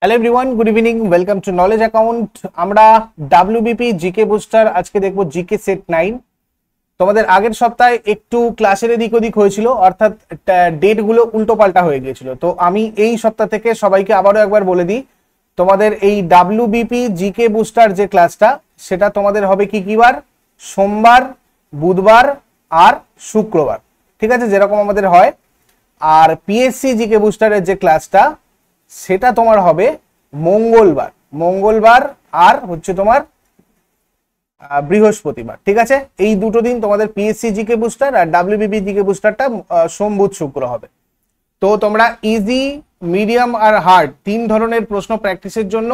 Hello everyone, good evening, welcome to knowledge account. আমরা WBP GK booster আজকে দেখবো GK set 9। তোমাদের আগের সপ্তাহে একটু ক্লাসের এদিক ওদিক হয়েছিল, অর্থাৎ ডেটগুলো উল্টো পাল্টা হয়ে গিয়েছিল। তো আমি এই সপ্তাহ থেকে সবাইকে আবারও একবার বলে দিই, তোমাদের এই ডাব্লিউবিপি জিকে বুস্টার যে ক্লাসটা সেটা তোমাদের হবে কি কি বার? সোমবার, বুধবার আর শুক্রবার, ঠিক আছে, যেরকম আমাদের হয়। আর পিএসসি জিকে বুস্টারের যে ক্লাসটা সেটা তোমার হবে মঙ্গলবার আর হচ্ছে তোমার বৃহস্পতিবার, ঠিক আছে। এই দুটো দিন তোমাদের পিএসসি জিকে বুস্টার আর ডাব্লিউবিপি জিকে বুস্টারটা সোম বুধ শুক্র হবে। তো তোমরা ইজি, মিডিয়াম আর হার্ড তিন ধরনের প্রশ্ন প্র্যাকটিসের জন্য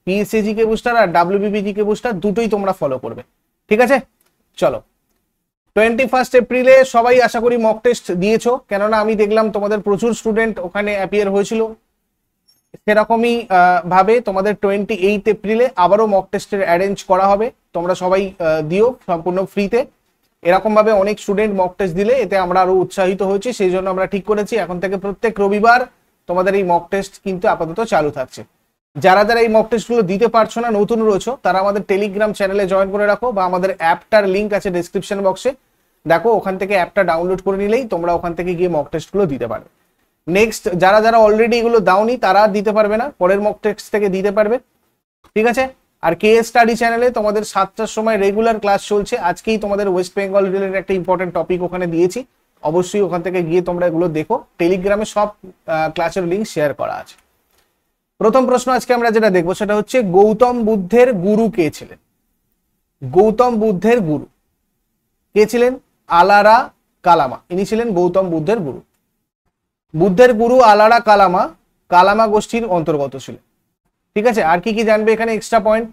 পিএসসি জিকে বুস্টার আর ডাব্লিউবিপি জিকে বুস্টার দুটোই তোমরা ফলো করবে, ঠিক আছে। চলো, 21 এপ্রিলে সবাই আশা করি মক টেস্ট দিয়েছো, কেননা আমি দেখলাম তোমাদের প্রচুর স্টুডেন্ট ওখানে অ্যাপিয়ার হয়েছিল। সেরকমই ভাবে তোমাদের 28 এপ্রিলে আবারও মক টেস্টের অ্যারেঞ্জ করা হবে, তোমরা সবাই দিও সম্পূর্ণ ফ্রিতে। এরকম ভাবে অনেক স্টুডেন্ট মক টেস্ট দিলে এতে আমরা আরো উৎসাহিত হয়েছি, সেই জন্য আমরা ঠিক করেছি এখন থেকে প্রত্যেক রবিবার তোমাদের এই মক টেস্ট কিন্তু আপাতত চালু থাকছে। যারা যারা এই মক টেস্টগুলো দিতে পারছো না, নতুন রয়েছো, তারা আমাদের টেলিগ্রাম চ্যানেলে জয়েন করে রাখো, বা আমাদের অ্যাপটার লিঙ্ক আছে ডেসক্রিপশন বক্সে, দেখো ওখান থেকে অ্যাপটা ডাউনলোড করে নিলেই তোমরা ওখান থেকে গিয়ে মক টেস্টগুলো দিতে পারবে। নেক্সট যারা যারা অলরেডি এগুলো দাওনি তারা দিতে পারবে না, পরের মক টেস্ট থেকে দিতে পারবে, ঠিক আছে। আর কে স্টাডি চ্যানেলে তোমাদের 7টার সময় রেগুলার ক্লাস চলছে। আজকেই তোমাদের ওয়েস্ট বেঙ্গল রিলেটেড একটা ইম্পর্টেন্ট টপিক ওখানে দিয়েছি, অবশ্যই ওখান থেকে গিয়ে তোমরা এগুলো দেখো। টেলিগ্রামে সব ক্লাসের লিঙ্ক শেয়ার করা আছে। প্রথম প্রশ্ন আজকে আমরা যেটা দেখবো সেটা হচ্ছে, গৌতম বুদ্ধের গুরু কে ছিলেন? গৌতম বুদ্ধের গুরু কে ছিলেন? আলারা কালামা, ইনি ছিলেন গৌতম বুদ্ধের গুরু। বুদ্ধের গুরু আলারা কালামা কালামা গোষ্ঠীর অন্তর্গত ছিলেন, ঠিক আছে। আর কি কি জানবে এখানে এক্সট্রা পয়েন্ট?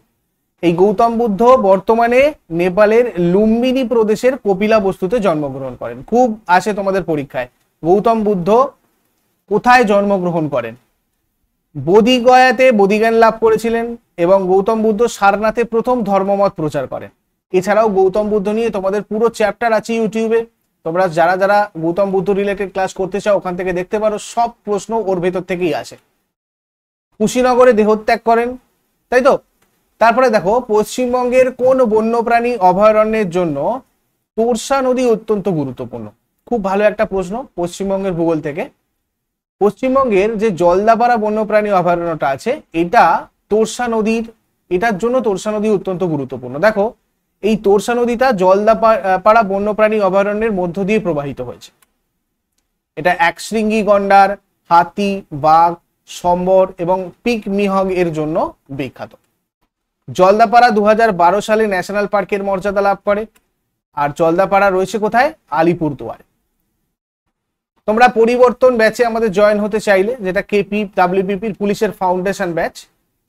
এই গৌতম বুদ্ধ বর্তমানে নেপালের লুম্বিনী প্রদেশের কপিলা বস্তুতে জন্মগ্রহণ করেন। খুব আসে তোমাদের পরীক্ষায়, গৌতম বুদ্ধ কোথায় জন্মগ্রহণ করেন? বোধিগয়াতে বোধিজ্ঞান লাভ করেছিলেন, এবং গৌতম বুদ্ধ সারনাথে প্রথম ধর্মমত প্রচার করেন। এছাড়াও গৌতম বুদ্ধ নিয়ে তোমাদের পুরো চ্যাপ্টার আছে ইউটিউবে, তোমরা যারা যারা গৌতম বুদ্ধ রিলেটেড ক্লাস করতে চাও ওখান থেকে দেখতে পারো, সব প্রশ্ন ওর ভেতর থেকেই আসে। কুশীনগরে দেহত্যাগ করেন, তাই তো। তারপরে দেখো, পশ্চিমবঙ্গের কোন বন্যপ্রাণী অভয়ারণ্যের জন্য তোরসা নদী অত্যন্ত গুরুত্বপূর্ণ? খুব ভালো একটা প্রশ্ন পশ্চিমবঙ্গের ভূগোল থেকে। পশ্চিমবঙ্গের যে জলদাপাড়া বন্যপ্রাণী অভয়ারণ্যটা আছে, এটার জন্য তোরসা নদী অত্যন্ত গুরুত্বপূর্ণ। দেখো, এই তোরসা নদীটা জলদাপাড়া বন্যপ্রাণী অভয়ারণ্যের মধ্য দিয়ে প্রবাহিত হয়েছে। এটা একশৃঙ্গী গন্ডার, হাতি, বাঘ, সম্বর এবং পিক মিহগ এর জন্য বিখ্যাত। জলদাপাড়া 2012 সালে ন্যাশনাল পার্কের মর্যাদা লাভ করে। আর জলদাপাড়া রয়েছে কোথায়? আলিপুরদুয়ারে। তোমরা পরিবর্তন ব্যাচে আমাদের জয়েন হতে চাইলে, যেটা কেপি ডাব্লিউবিপির পুলিশের ফাউন্ডেশন ব্যাচ,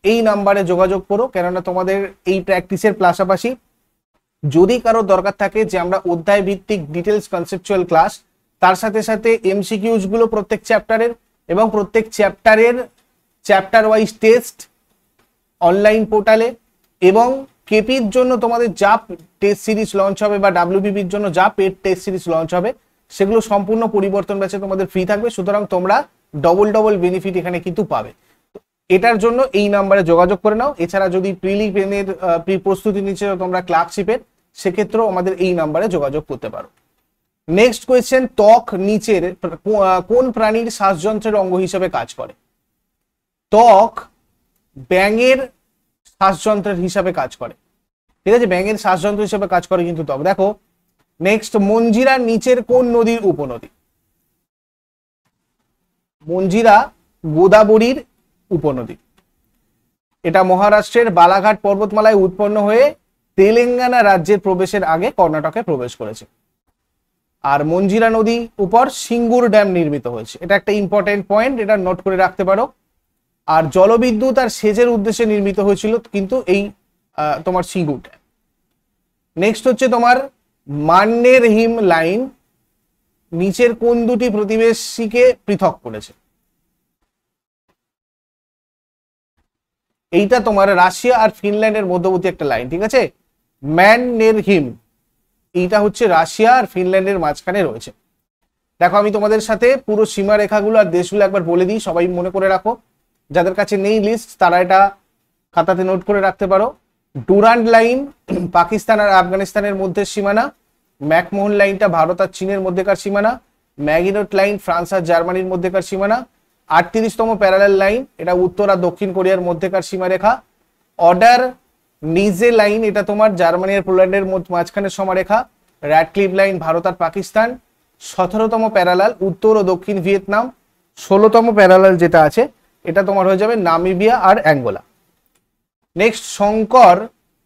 এই নাম্বারে যোগাযোগ করো, কেননা তোমাদের এই প্র্যাকটিসের পাশাপাশি যদি কারো দরকার থাকে যে আমরা অধ্যায় ভিত্তিক ডিটেলস কনসেপচুয়াল ক্লাস, তার সাথে সাথে এমসিকিউজ গুলো প্রত্যেক চ্যাপ্টারের, এবং প্রত্যেক চ্যাপ্টারের চ্যাপ্টার ওয়াইজ টেস্ট অনলাইন পোর্টালে, এবং কেপির জন্য তোমাদের যা টেস্ট সিরিজ লঞ্চ হবে বা ডাব্লিউবিপির জন্য যা পেড টেস্ট সিরিজ লঞ্চ হবে, সেগুলো সম্পূর্ণ পরিবর্তন ব্যাচে তোমাদের ফ্রি থাকবে। সুতরাং তোমরা ডবল বেনিফিট এখানে কিন্তু পাবে। এটার জন্য এই নাম্বারে যোগাযোগ করে নাও। এছাড়া যদি প্রিলিমের প্রস্তুতি নিচ্ছে তোমরা ক্লার্কশিপের, সেক্ষেত্রেও আমাদের এই নাম্বারে যোগাযোগ করতে পারো। নেক্সট কোয়েশ্চেন, ত্বক নিচের কোন প্রাণীর শ্বাসযন্ত্রের অঙ্গ হিসেবে কাজ করে? ত্বক ব্যাঙের শ্বাসযন্ত্রের হিসাবে কাজ করে, ঠিক আছে, ব্যাঙের শ্বাসযন্ত্র হিসেবে কাজ করে কিন্তু ত্বক। দেখো নেক্সট, মঞ্জিরা নিচের কোন নদীর উপনদী? মঞ্জিরা গোদাবরীর উপনদী। এটা মহারাষ্ট্রের বালাঘাট পর্বতমালায় উৎপন্ন হয়ে তেলেঙ্গানা রাজ্যের প্রবেশের আগে কর্ণাটকে প্রবেশ করেছে। আর মঞ্জিরা নদী উপর সিঙ্গুর ড্যাম নির্মিত হয়েছে, এটা একটা ইম্পর্টেন্ট পয়েন্ট, এটা নোট করে রাখতে পারো। আর জলবিদ্যুৎ আর সেচের উদ্দেশ্যে নির্মিত হয়েছিল কিন্তু এই তোমার সিঙ্গুর ড্যাম। নেক্সট হচ্ছে তোমার মান্নের হিম লাইন নিচের কোন দুটি প্রতিবেশীকে পৃথক করেছে? এইটা তোমার রাশিয়া আর ফিনল্যান্ডের মধ্যবর্তী একটা লাইন, ঠিক আছে। ম্যাননের হিম, এইটা হচ্ছে রাশিয়া আর ফিনল্যান্ডের মাঝখানে রয়েছে। দেখো আমি তোমাদের সাথে পুরো সীমারেখাগুলো আর দেশগুলো একবার বলে দিই, সবাই মনে করে রাখো। যাদের কাছে নেই লিস্ট তারা এটা খাতাতে নোট করে রাখতে পারো। ডুরান্ড লাইন পাকিস্তান আর আফগানিস্তানের মধ্যে সীমানা, ম্যাকমোহন লাইনটা ভারত আর চীনের মধ্যেকার সীমানা, ম্যাগিনোট লাইন ফ্রান্স আর জার্মানির মধ্যেকার সীমানা, 38তম প্যারালাল লাইন এটা উত্তর আর দক্ষিণ কোরিয়ার মধ্যেকার সীমারেখা, অর্ডার নিজে লাইন এটা তোমার জার্মানি আর পোল্যান্ডের মাঝখানের সীমারেখা, র্যাডক্লিফ লাইন ভারত আর পাকিস্তান, 17তম প্যারালাল উত্তর ও দক্ষিণ ভিয়েতনাম, 16তম প্যারালাল যেটা আছে এটা তোমার হয়ে যাবে নামিবিয়া আর অ্যাঙ্গোলা। নেক্সট, শঙ্কর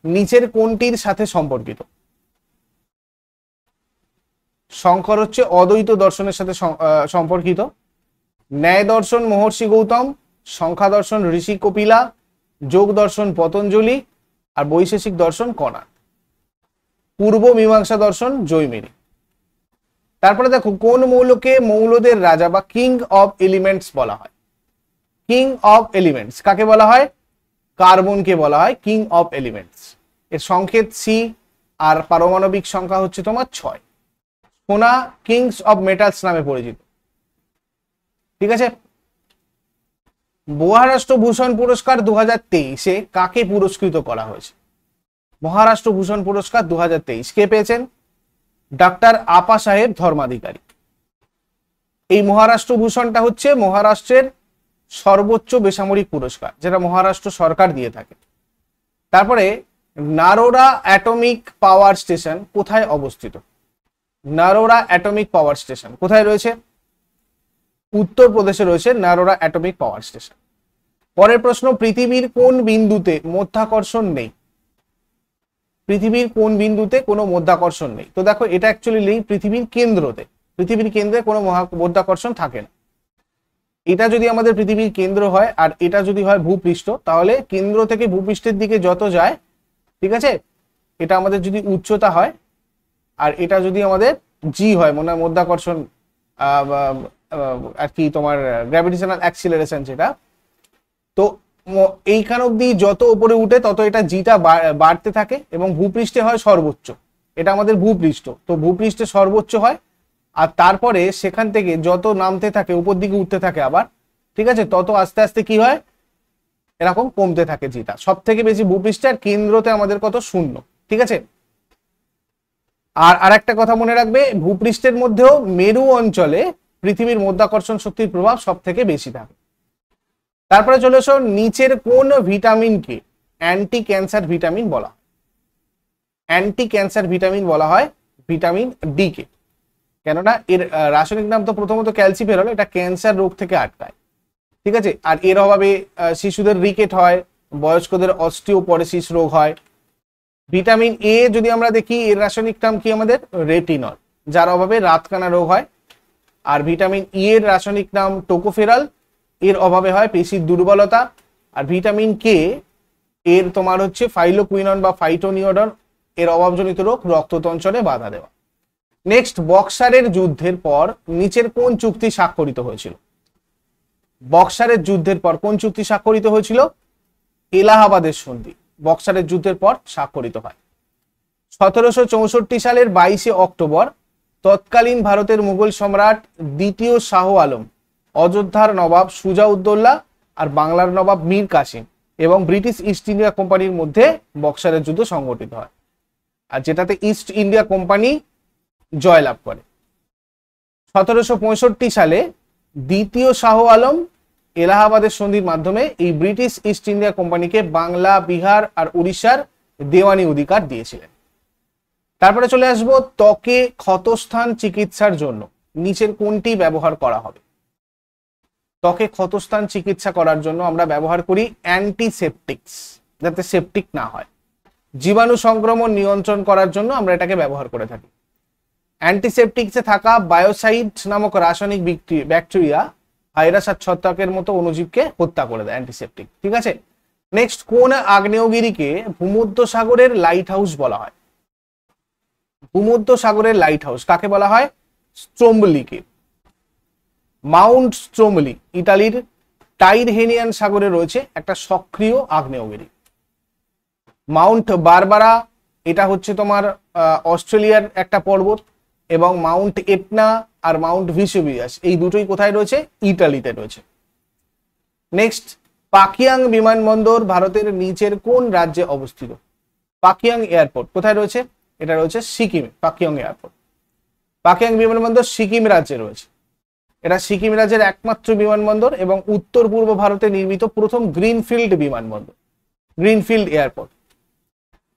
নিচের কোনটির সাথে সম্পর্কিত? শঙ্কর হচ্ছে অদ্বৈত দর্শনের সাথে সম্পর্কিত। ন্যায় দর্শন মহর্ষি গৌতম, সংখ্যা দর্শন ঋষি কপিলা, যোগ দর্শন পতঞ্জলি আর বৈশেষিক দর্শন কণাদ। পূর্ব মীমাংসা দর্শন জৈমিনী। তারপরে দেখো কোন মৌলকে মৌলদের রাজা বা কিং অফ এলিমেন্টস বলা হয়? কিং অফ এলিমেন্টস কাকে বলা হয়? কার্বনকে বলা হয় কিং অফ এলিমেন্টস। এর সংকেত সি আর পারমাণবিক সংখ্যা হচ্ছে তোমার 6। সোনা কিংস অফ মেটালস নামে পরিচিত। ঠিক আছে। মহারাষ্ট্র ভূষণ পুরস্কার 2023-এ কাকে পুরস্কৃত করা হয়েছে? মহারাষ্ট্র ভূষণ পুরস্কার 2023 কে পেয়েছেন? ডাক্তার আপা সাহেব ধর্মাধিকারী। এই মহারাষ্ট্র ভূষণটা হচ্ছে মহারাষ্ট্রের সর্বোচ্চ বেসামরিক পুরস্কার, যেটা মহারাষ্ট্র সরকার দিয়ে থাকে। তারপরে নারোরা অ্যাটমিক পাওয়ার স্টেশন কোথায় অবস্থিত? নারোরা অ্যাটমিক পাওয়ার স্টেশন কোথায় রয়েছে? উত্তরপ্রদেশে রয়েছে নারোরা অ্যাটমিক পাওয়ার স্টেশন। পরের প্রশ্ন, পৃথিবীর কোন বিন্দুতে মধ্যাকর্ষণ নেই? পৃথিবীর কোন বিন্দুতে কোনো মধ্যাকর্ষণ নেই? তো দেখো এটা অ্যাকচুয়ালি নেই পৃথিবীর কেন্দ্রতে। পৃথিবীর কেন্দ্রে কোনো মধ্যাকর্ষণ থাকে না। এটা যদি আমাদের পৃথিবীর কেন্দ্র হয় আর এটা যদি হয় ভূপৃষ্ঠ, তাহলে কেন্দ্র থেকে ভূপৃষ্ঠের দিকে যত যায়, ঠিক আছে, এটা আমাদের যদি উচ্চতা হয় আর এটা যদি আমাদের জি হয়, মনে হয় মধ্যাকর্ষণ আর কি তোমার গ্র্যাভিটেশনাল অ্যাক্সিলারেশন যেটা, তো এইখান অব্দি যত উপরে উঠে তত এটা জিটা বাড়তে থাকে এবং ভূপৃষ্ঠে হয় সর্বোচ্চ। এটা আমাদের ভূপৃষ্ঠ, তো ভূপৃষ্ঠে সর্বোচ্চ হয় আর তারপরে সেখান থেকে যত নামতে থাকে উপর দিকে উঠতে থাকে আবার, ঠিক আছে, তত আস্তে আস্তে কি হয় এরকম কমতে থাকে জিটা। সব থেকে বেশি ভূপৃষ্ঠে আর কেন্দ্রতে আমাদের কত? 0। ঠিক আছে। আর আরেকটা কথা মনে রাখবে, ভূপৃষ্ঠের মধ্যেও মেরু অঞ্চলে পৃথিবীর মধ্যাকর্ষণ শক্তির প্রভাব সব থেকে বেশি থাকে। তারপরে চলে এসো, নিচের কোন ভিটামিনকে অ্যান্টি ক্যান্সার ভিটামিন বলা হয়? অ্যান্টি ক্যান্সার ভিটামিন বলা হয় ভিটামিন ডি কে। কেননা এর রাসায়নিক নাম তো প্রথমত ক্যালসিফেরল, এটা ক্যান্সার রোগ থেকে আটকায়। ঠিক আছে। আর এর অভাবে শিশুদের রিকেট হয়, বয়স্কদের অস্টিওপরোসিস রোগ হয়। ভিটামিন এ যদি আমরা দেখি, এর রাসায়নিক নাম কি আমাদের? রেটিনল, যার অভাবে রাতকানা রোগ হয়। আর ভিটামিন ই এর রাসায়নিক নাম টোকোফেরল, এর অভাবে হয় পেশির দুর্বলতা। আর ভিটামিন কে এর তোমার হচ্ছে ফাইলোকুইনন বা ফাইটোনিওডন, এর অভাবজনিত রোগ, রক্ততঞ্চনে বাধা দেওয়া। নেক্সট, বক্সারের যুদ্ধের পর নিচের কোন চুক্তি স্বাক্ষরিত হয়েছিল? বক্সারের যুদ্ধের পর কোন চুক্তি স্বাক্ষরিত হয়েছিল? এলাহাবাদের সন্ধি বক্সারের যুদ্ধের পর স্বাক্ষরিত হয়। 1764 সালের 22শে অক্টোবর তৎকালীন ভারতের মুঘল সম্রাট দ্বিতীয় শাহ আলম, অযোধ্যার নবাব সুজাউদ্দৌলা আর বাংলার নবাব মীর কাসিম এবং ব্রিটিশ ইস্ট ইন্ডিয়া কোম্পানির মধ্যে বক্সারের যুদ্ধ সংঘটিত হয়, আর যেটাতে ইস্ট ইন্ডিয়া কোম্পানি জয়লাভ করে। 1765 সালে দ্বিতীয় শাহ আলম এলাহাবাদের সন্ধির মাধ্যমে এই ব্রিটিশ ইস্ট ইন্ডিয়া কোম্পানিকে বাংলা, বিহার আর উড়িষ্যার দেওয়ানি অধিকার দিয়েছিলেন। তারপরে চলে আসবো, ত্বকে ক্ষতস্থান চিকিৎসার জন্য নিচের কোনটি ব্যবহার করা হবে? ত্বকে ক্ষতস্থান চিকিৎসা করার জন্য আমরা ব্যবহার করি অ্যান্টিসেপটিক্স, যাতে সেপটিক না হয়। জীবাণু সংক্রমণ নিয়ন্ত্রণ করার জন্য আমরা এটাকে ব্যবহার করে থাকি। অ্যান্টিসেপটিক্সে থাকা বায়োসাইড নামক রাসায়নিক ব্যাকটেরিয়া, ভাইরাস আর ছত্রাকের মতো অণুজীবকে হত্যা করে দেয় অ্যান্টিসেপটিক। ঠিক আছে। নেক্সট, কোন আগ্নেয়গিরিকে ভূমধ্য সাগরের লাইট হাউস বলা হয়? ভূমধ্য সাগরের লাইট হাউস কাকে বলা হয়? স্ট্রোম্বলিকে। মাউন্ট স্ট্রোমলি ইতালির টাইরহেনিয়ান সাগরে রয়েছে একটা সক্রিয় আগ্নেয়গিরি। মাউন্ট বারবারা এটা হচ্ছে তোমার অস্ট্রেলিয়ার একটা পর্বত, এবং মাউন্ট এটনা আর মাউন্ট ভিসুভিয়াস এই দুটোই কোথায় রয়েছে? ইতালিতে রয়েছে। নেক্সট, পাকিয়াং বিমানবন্দর ভারতের নিচের কোন রাজ্যে অবস্থিত? পাকিয়াং এয়ারপোর্ট কোথায় রয়েছে? এটা রয়েছে সিকিমে, পাকিয়াং এয়ারপোর্ট। পাকিয়াং বিমানবন্দর সিকিম রাজ্যে রয়েছে। এটা সিকিম রাজ্যের একমাত্র বিমানবন্দর এবং উত্তর পূর্ব ভারতে নির্মিত প্রথম গ্রিনফিল্ড বিমানবন্দর, গ্রিনফিল্ড এয়ারপোর্ট।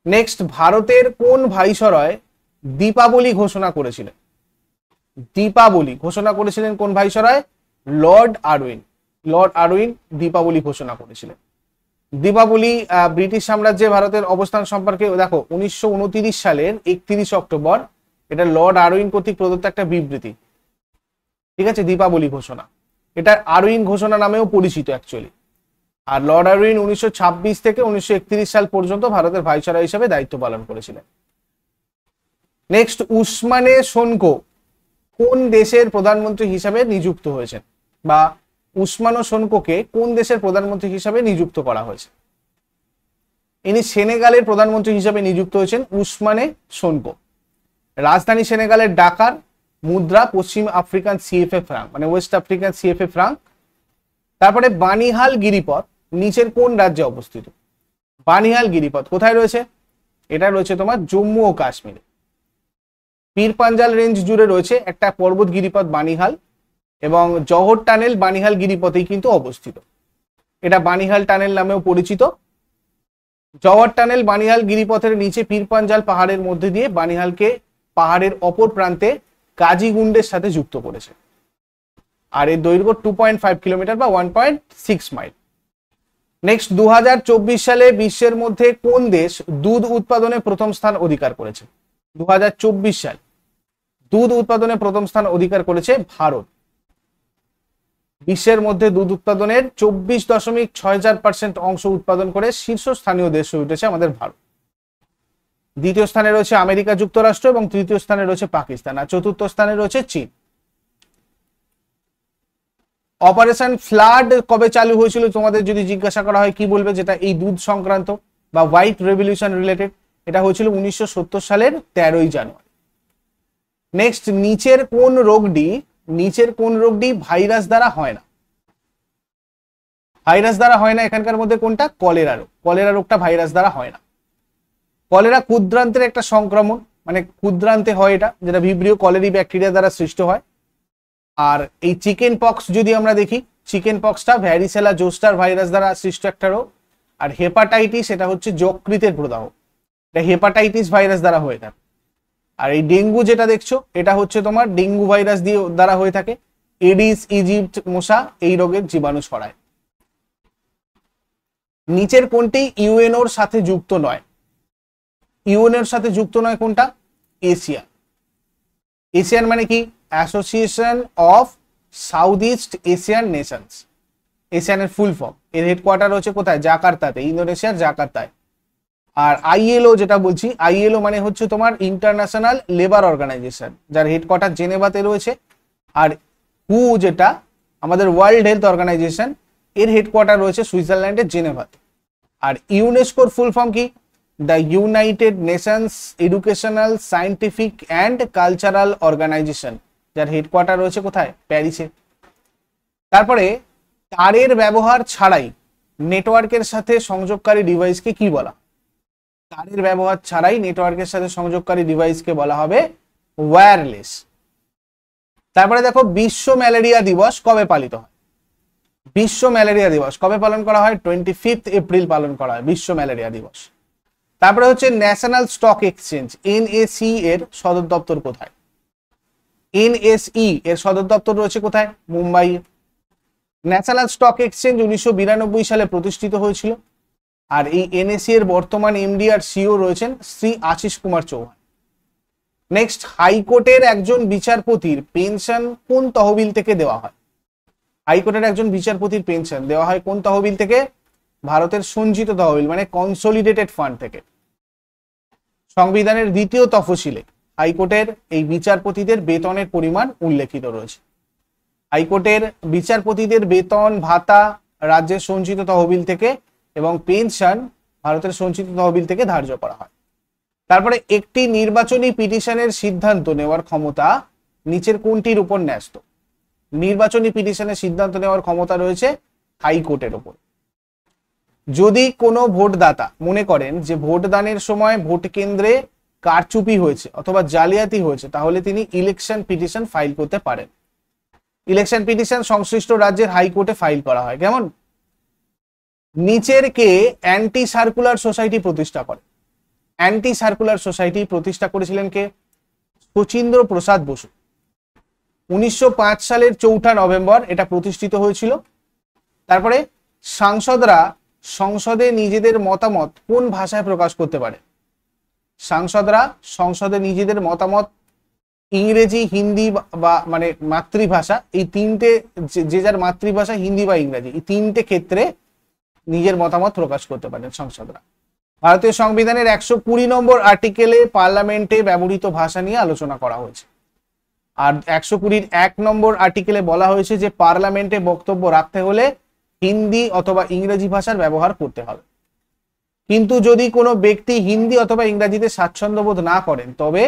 নেক্সট, ভারতের কোন ভাইসরয় দীপাবলি ঘোষণা করেছিলেন? দীপাবলি ঘোষণা করেছিলেন কোন viceroy? Lord Irwin. Lord Irwin Deepavali ঘোষণা করেছিলেন। দীপাবলি ব্রিটিশ সাম্রাজ্যে ভারতের অবস্থান সম্পর্কে দেখো 1929 সালের 31 অক্টোবর এটা লর্ড আরউইন কর্তৃক প্রদত্ত একটা বিবৃতি, ঠিক আছে, দীপাবলি ঘোষণা। এটা আরউইন ঘোষণা নামেও পরিচিত অ্যাকচুয়ালি। আর লর্ড আরউইন 1926 থেকে 1931 সাল পর্যন্ত ভারতের ভাইসরয় হিসেবে দায়িত্ব পালন করেছিলেন। নেক্সট, উসমানে সোনকো কোন দেশের প্রধানমন্ত্রী হিসাবে নিযুক্ত হয়েছেন, বা উসমানো সোনকোকে কোন দেশের প্রধানমন্ত্রী হিসাবে নিযুক্ত করা হয়েছে? ইনি সেনেগালের প্রধানমন্ত্রী হিসাবে নিযুক্ত হয়েছেন উসমানে সোনকো। রাজধানী সেনেগালের ডাকার, মুদ্রা পশ্চিম আফ্রিকান সিএফএ ফ্রাঙ্ক, মানে ওয়েস্ট আফ্রিকান সিএফএ ফ্রাঙ্ক। তারপরে বানিহাল গিরিপথ নিচের কোন রাজ্যে অবস্থিত? বানিহাল গিরিপথ কোথায় রয়েছে? এটা রয়েছে তোমার জম্মু ও কাশ্মীরে। পীর পাঞ্জাল রেঞ্জ জুড়ে রয়েছে একটা পর্বত গিরিপথ বানিহাল, এবং জহর টানেল বানিহাল গিরিপথেই কিন্তু অবস্থিত। এটা বানিহাল টানেল নামেও পরিচিত। জহর টানেল বানিহাল গিরিপথের নিচে পীর পাঞ্জাল পাহাড়ের মধ্যে দিয়ে বানিহালকে পাহাড়ের অপর প্রান্তে কাজিগুন্ডের সাথে যুক্ত করেছে। আর এর দৈর্ঘ্য 2.5 কিলোমিটার বা 1.6 মাইল। নেক্সট, 2024 সালে বিশ্বের মধ্যে কোন দেশ দুধ উৎপাদনে প্রথম স্থান অধিকার করেছে? 2024 সাল দুধ উৎপাদনে প্রথম স্থান অধিকার করেছে ভারত। বিশ্বের মধ্যে দুধ উৎপাদনের 24.60% অংশ উৎপাদন করে শীর্ষস্থানীয় দেশ হয়ে উঠেছে আমাদের ভারত। দ্বিতীয় স্থানে রয়েছে আমেরিকা যুক্তরাষ্ট্র এবং তৃতীয় স্থানে রয়েছে পাকিস্তান, আর চতুর্থ স্থানে রয়েছে চীন। অপারেশন ফ্লাড কবে চালু হয়েছিল তোমাদের যদি জিজ্ঞাসা করা হয় কি বলবে? যেটা এই দুধ সংক্রান্ত বা হোয়াইট রেভলিউশন রিলেটেড, এটা হয়েছিল 1970 সালের 13ই জানুয়ারি। নেক্সট, নিচের কোন রোগটি ভাইরাস দ্বারা হয় না? ভাইরাস দ্বারা হয় না এখানকার মধ্যে কোনটা? কলেরা রোগ। কলেরা রোগটা ভাইরাস দ্বারা হয় না। কলেরা ক্ষুদ্রান্তের একটা সংক্রমণ, মানে ক্ষুদ্রান্তে হয় এটা, যেটা ভিব্রিও কলেরি ব্যাকটেরিয়া দ্বারা সৃষ্টি হয়। আর এই চিকেন পক্স যদি আমরা দেখি, চিকেন পক্সটা ভ্যারিসেলা জোস্টার ভাইরাস দ্বারা সৃষ্ট একটা রোগ। আর হেপাটাইটিস এটা হচ্ছে যকৃতের প্রদাহ, এটা হেপাটাইটিস ভাইরাস দ্বারা হয়ে থাকে। আর এই ডেঙ্গু যেটা দেখছো এটা হচ্ছে তোমার ডেঙ্গু ভাইরাস দ্বারা হয়ে থাকে। এডিস ইজিপ্ট মশা এই রোগের জীবাণু ছড়ায়। নিচের কোনটি ইউএনওর সাথে যুক্ত নয়? ইউএনওর সাথে যুক্ত নয় কোনটা? এশিয়া। এশিয়ান মানে কি? Association of South East Asian Nations, এশিয়ানের ফুল ফর্ম। এর হেডকোয়ার্টার হচ্ছে কোথায়? জাকার্তাতে, ইন্দোনেশিয়ার জাকার্তায়। আর আইএলও যেটা বলছি, আইএলও মানে হচ্ছে তোমার ইন্টারন্যাশনাল লেবার অর্গানাইজেশন, যার হেডকোয়ার্টার জেনেভাতে রয়েছে। আর হু যেটা আমাদের ওয়ার্ল্ড হেলথ অর্গানাইজেশন, এর হেডকোয়ার্টার রয়েছে সুইজারল্যান্ডের জেনেভাতে। আর ইউনেস্কোর ফুল ফর্ম কি? The united nations educational scientific and cultural organisation, যার হেডকোয়ার্টার রয়েছে কোথায়? প্যারিসে। তারপরে তারের ব্যবহার ছাড়াই নেটওয়ার্কের সাথে সংযোগকারী ডিভাইসকে কি বলা? তারের ব্যবহার ছাড়াই নেটওয়ার্কের সাথে সংযোগকারী ডিভাইসকে বলা হবে ওয়্যারলেস। তারপরে দেখো, বিশ্ব ম্যালেরিয়া দিবস কবে পালিত হয়? বিশ্ব ম্যালেরিয়া দিবস কবে পালন করা হয়? 25 এপ্রিল পালন করা হয় বিশ্ব ম্যালেরিয়া দিবস। তারপরে হচ্ছে ন্যাশনাল স্টক এক্সচেঞ্জ এনএসই এর সদর দপ্তর কোথায়? এনএসই এর সদর দপ্তর রয়েছে কোথায়? মুম্বাই। ন্যাশনাল স্টক এক্সচেঞ্জ 1992 সালে প্রতিষ্ঠিত হয়েছিল। আর এই এনএসই এর বর্তমান এমডি আর সিও রয়েছেন শ্রী আশিস কুমার চৌহান। নেক্সট, হাইকোর্টের একজন বিচারপতির পেনশন কোন তহবিল থেকে দেওয়া হয়? হাইকোর্টের একজন বিচারপতির পেনশন দেওয়া হয় কোন তহবিল থেকে? ভারতের সঞ্চিত তহবিল, মানে কনসোলিডেটেড ফান্ড থেকে। সংবিধানের দ্বিতীয় তফসিলে হাইকোর্টের এই বিচারপতিদের বেতনের পরিমাণ উল্লেখিত রয়েছে। হাইকোর্টের বিচারপতিদের বেতন ভাতা রাজ্যের সঞ্চিত তহবিল থেকে এবং পেনশন ভারতের সঞ্চিত তহবিল থেকে ধার্য করা হয়। তারপরে একটি নির্বাচনী পিটিশনের সিদ্ধান্ত নেওয়ার ক্ষমতা নিচের কোনটির উপর ন্যস্ত? নির্বাচনী পিটিশনের সিদ্ধান্ত নেওয়ার ক্ষমতা রয়েছে হাইকোর্টের উপর। যদি কোনো ভোটদাতা মনে করেন যে ভোটদানের সময় ভোট কেন্দ্রে কারচুপি হয়েছে অথবা জালিয়াতি হয়েছে, তাহলে তিনি ইলেকশন পিটিশন ফাইল করতে পারেন। ইলেকশন পিটিশন সংশ্লিষ্ট রাজ্যের হাইকোর্টে ফাইল করা হয়। কেমন? নিচের কে অ্যান্টি সার্কুলার সোসাইটি প্রতিষ্ঠা করে? অ্যান্টি সার্কুলার সোসাইটি প্রতিষ্ঠা করেছিলেন কে? শচীন্দ্র প্রসাদ বসু। 1905 সালের 4 নভেম্বর এটা প্রতিষ্ঠিত হয়েছিল। তারপরে সাংসদরা সংসদে নিজেদের মতামত কোন ভাষায় প্রকাশ করতে পারে? সাংসদরা সংসদে নিজেদের মতামত ইংরেজি, হিন্দি বা মানে মাতৃভাষা, এই তিনটে, যে যার মাতৃভাষা হিন্দি বা ইংরেজি, এই তিনটে ক্ষেত্রে নিজের মতামত প্রকাশ করতে পারেন সংসদরা। ভারতীয় সংবিধানের 120 নম্বর আর্টিকেলে পার্লামেন্টে ব্যবহৃত ভাষা নিয়ে আলোচনা করা হয়েছে। আর 120-1 নম্বর আর্টিকেলে বলা হয়েছে যে পার্লামেন্টে বক্তব্য রাখতে হলে হিন্দি অথবা ইংরেজি ভাষার ব্যবহার করতে হবে। কিন্তু যদি কোনো ব্যক্তি হিন্দি অথবা ইংরেজিতে স্বাচ্ছন্দ্য বোধ না করেন, তবে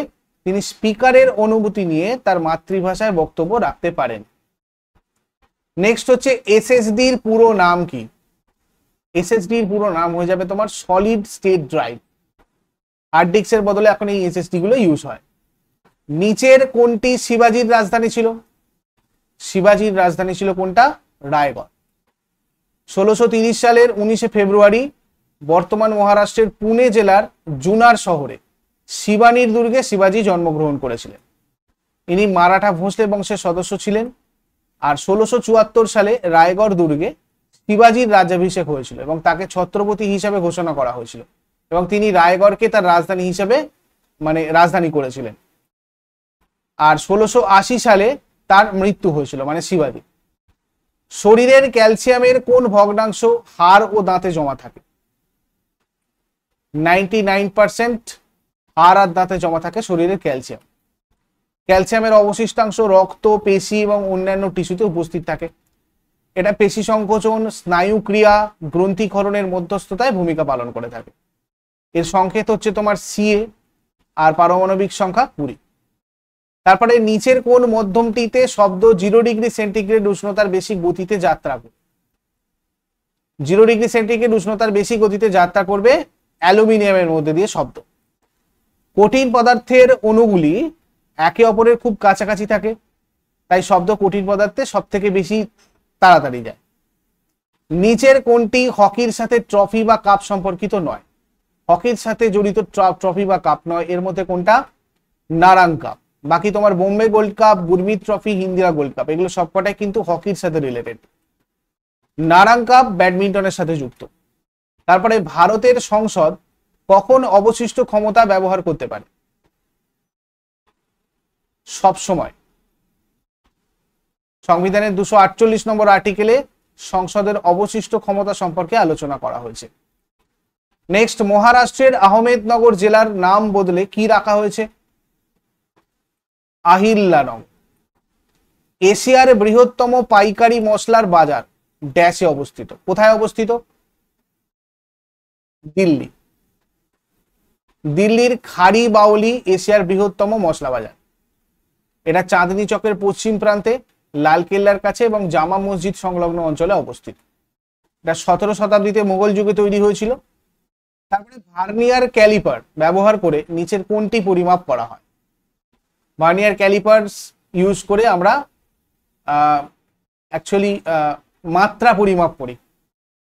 তিনি স্পিকারের অনুমতি নিয়ে তার মাতৃভাষায় বক্তব্য রাখতে পারেন। নেক্সট হচ্ছে এসএসডির পুরো নাম কি? এসএসডির পুরো নাম হয়ে যাবে তোমার সলিড স্টেট ড্রাইভ। হার্ড ডিস্কের বদলে এখন এই এসএসডি গুলো ইউজ হয়। নিচের কোনটি শিবাজির রাজধানী ছিল? শিবাজির রাজধানী ছিল কোনটা? রায়গড়। 1630 সালের 19 ফেব্রুয়ারি বর্তমান মহারাষ্ট্রের পুনে জেলার জুনার শহরে শিবানীর দুর্গে শিবাজি জন্মগ্রহণ করেছিলেন। ইনি মারাঠা ভোঁসলে বংশের সদস্য ছিলেন। আর 1674 সালে রায়গড় দুর্গে শিবাজির রাজ্যাভিষেক হয়েছিল এবং তাকে ছত্রপতি হিসাবে ঘোষণা করা হয়েছিল এবং তিনি রায়গড়কে তার রাজধানী হিসাবে রাজধানী করেছিলেন। আর 1680 সালে তার মৃত্যু হয়েছিল, মানে শিবাজি। শরীরের ক্যালসিয়ামের কোন ভগ্নাংশ হাড় ও দাঁতে জমা থাকে? 99% হাড় আর দাঁতে জমা থাকে শরীরের ক্যালসিয়াম। ক্যালসিয়ামের অবশিষ্টাংশ রক্ত, পেশি এবং অন্যান্য টিস্যুতে উপস্থিত থাকে। এটা পেশি সংকোচন, স্নায়ু ক্রিয়া, গ্রন্থিক্ষরণের মধ্যস্থতায় ভূমিকা পালন করে থাকে। এর সংকেত হচ্ছে তোমার সিএ আর পারমাণবিক সংখ্যা 20। তারপরে নিচের কোন মধ্যমটিতে শব্দ 0 ডিগ্রি সেন্টিগ্রেড উষ্ণতার বেশি গতিতে যাত্রা করবে? 0 ডিগ্রি সেন্টিগ্রেড উষ্ণতার বেশি গতিতে যাত্রা করবে অ্যালুমিনিয়ামের মধ্যে দিয়ে শব্দ। কঠিন পদার্থের অণুগুলি একে অপরের খুব কাছাকাছি থাকে, তাই শব্দ কঠিন পদার্থে সব থেকে বেশি তাড়াতাড়ি যায়। নিচের কোনটি হকির সাথে ট্রফি বা কাপ সম্পর্কিত নয়? হকির সাথে জড়িত ট্রফি বা কাপ নয়। এর মধ্যে কোনটা? নারাং কাপ। বাকি তোমার Bombay gold cup, Gurmit trophy, Indira gold cup, এগুলো সবকটাই কিন্তু হকির সাথে রিলেটেড। নারাং কাপ ব্যাডমিন্টনের সাথে যুক্ত। তারপরে ভারতের সংসদ কখন অবশিষ্ট ক্ষমতা ব্যবহার করতে পারে? সব সময়। সংবিধানের 248 নম্বর আর্টিকেলে সংসদের অবশিষ্ট ক্ষমতা সম্পর্কে আলোচনা করা হয়েছে। নেক্সট, মহারাষ্ট্রের আহমেদনগর জেলার নাম বদলে কি রাখা হয়েছে? আহিল্লানগর। এশিয়ার বৃহত্তম পাইকারি মশলার বাজার ড্যাশে অবস্থিত। কোথায় অবস্থিত? দিল্লি। দিল্লির খারি বাউলি এশিয়ার বৃহত্তম মশলা বাজার। এটা চাঁদনি চকের পশ্চিম প্রান্তে, লালকেল্লার কাছে এবং জামা মসজিদ সংলগ্ন অঞ্চলে অবস্থিত। এটা 17 শতাব্দীতে মোগল যুগে তৈরি হয়েছিল। তারপরে ভার্নিয়ার ক্যালিপার ব্যবহার করে নিচের কোনটি পরিমাপ করা হয়? ভার্নিয়ার ক্যালিপার্স ইউজ করে আমরা অ্যাকচুয়ালি মাত্রা পরিমাপ করি।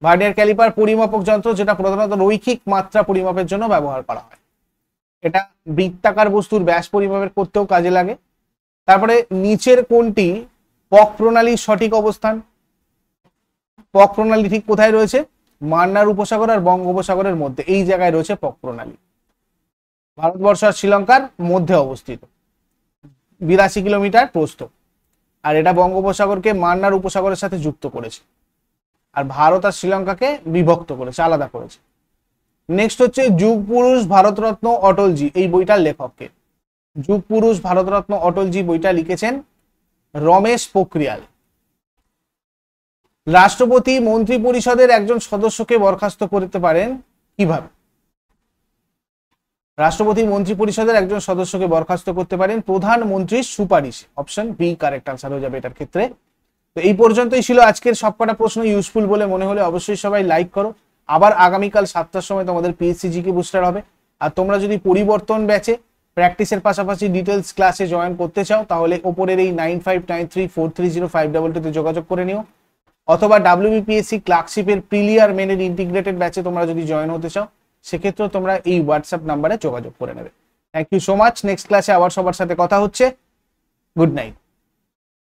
ভার্নিয়ার ক্যালিপার পরিমাপক যন্ত্র যেটা প্রধানত রৈখিক মাত্রা পরিমাপের জন্য ব্যবহার করা হয়। এটা বৃত্তাকার বস্তুর ব্যাস পরিমাপের করতেও কাজে লাগে। তারপরে নিচের কোনটি পক প্রণালীর সঠিক অবস্থান? পক প্রণালী ঠিক কোথায় রয়েছে? মান্নার উপসাগর আর বঙ্গোপসাগরের মধ্যে, এই জায়গায় রয়েছে পক প্রণালী। ভারতবর্ষ আর শ্রীলঙ্কার মধ্যে অবস্থিত, 82 কিলোমিটার প্রস্থ। আর এটা বঙ্গোপসাগরকে মান্নার উপসাগরের সাথে যুক্ত করেছে, আর ভারত আর শ্রীলঙ্কাকে বিভক্ত করেছে, আলাদা করেছে। নেক্সট হচ্ছে যুগ পুরুষ ভারতরত্ন অটলজি, এই বইটার লেখককে? যুগ পুরুষ ভারতরত্ন অটলজি বইটা লিখেছেন রমেশ পোখরিয়াল। রাষ্ট্রপতি মন্ত্রী পরিষদের একজন সদস্যকে বরখাস্ত করতে পারেন কিভাবে? রাষ্ট্রপতি মন্ত্রী পরিষদের একজন সদস্যকে বরখাস্ত করতে পারেন প্রধানমন্ত্রীর সুপারিশ। অপশন বি কারেক্ট আনসার হয়ে যাবে এটার ক্ষেত্রে। তো এই পর্যন্তই ছিল আজকের সবকটা প্রশ্ন। ইউজফুল বলে মনে হলে অবশ্যই সবাই লাইক করো আবার আগামীকাল 7টার সময় তোমাদের পিএসসি জিকে বুস্টার হবে। আর তোমরা যদি পরিবর্তন ব্যাচে প্র্যাকটিসের পাশাপাশি ডিটেলস ক্লাসে জয়েন করতে চাও তাহলে ওপরের এই 9593430522 তে যোগাযোগ করে নিও, অথবা WBPSC ক্লার্কশিপের প্রিলিয়ার মেনের ইন্টিগ্রেটেড ব্যাচে তোমরা যদি জয়েন হতে চাও সেক্ষেত্রেও তোমরা এই হোয়াটসঅ্যাপ নাম্বারে যোগাযোগ করে নেবে। Thank you so much. Next ক্লাসে আবার সবার সাথে কথা হচ্ছে। Good night.